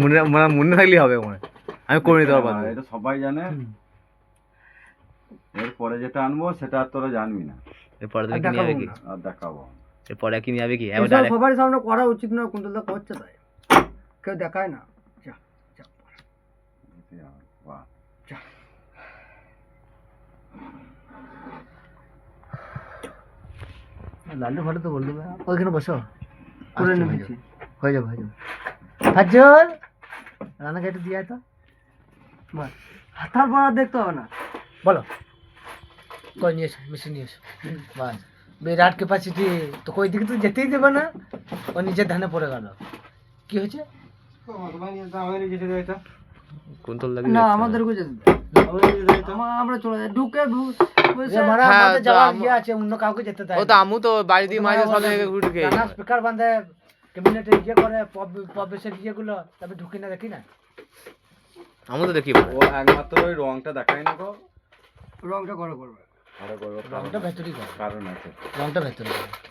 মনে থাকলেই হবে মনে, আমি করে নিতে পারবো। এটা সবাই জানে। এরপরে যেটা আনবো সেটা আর তোরা জানবি না। এরপরে তুমি কি নিয়ে যাবে কি? আর দেখাবো এরপরে কি নিয়ে যাবে কি? সবার সামনে করা উচিত না, কুন্তলদা করছে তাই কেউ দেখায় না। বাহ, লালু ঘরে তো বলবে ওইখানে বসো, করে নিয়েছি, হয়ে যাবে হয়ে যাবে। ফাজল রান্নাকে একটু দিয়ে আয় তো, বল। তারপর আর দেখতে হবে না, বলো কই নিয়ে এসো, মিশিয়ে নিয়ে এসো। বাস বিরাট ক্যাপাসিটি তো, কই দিকে তো যেতেই দেবে না, ও নিজের ধানে পড়ে গেল। কি হয়েছে? কুন্তল লাগে না আমাদেরকে যেতে আমরা চলে যাই, ঢুকে আছে, অন্য কাউকে যেতে দেয়। ও তো আমু তো বাড়ি দিয়ে মাঝে সব জায়গায় ঘুরে ঢুকে স্পিকার বাঁধে, ক্যাবিনেটে ইয়ে করে, পবেশের ইয়েগুলো, তবে ঢুকি না, দেখি না। আমু তো দেখি ও একমাত্র ওই রংটা দেখাই না গো, রংটা করে করবে, আরো করবো রংটা ভেতরই করে, কারণ আছে। রংটা ভেতরে করে।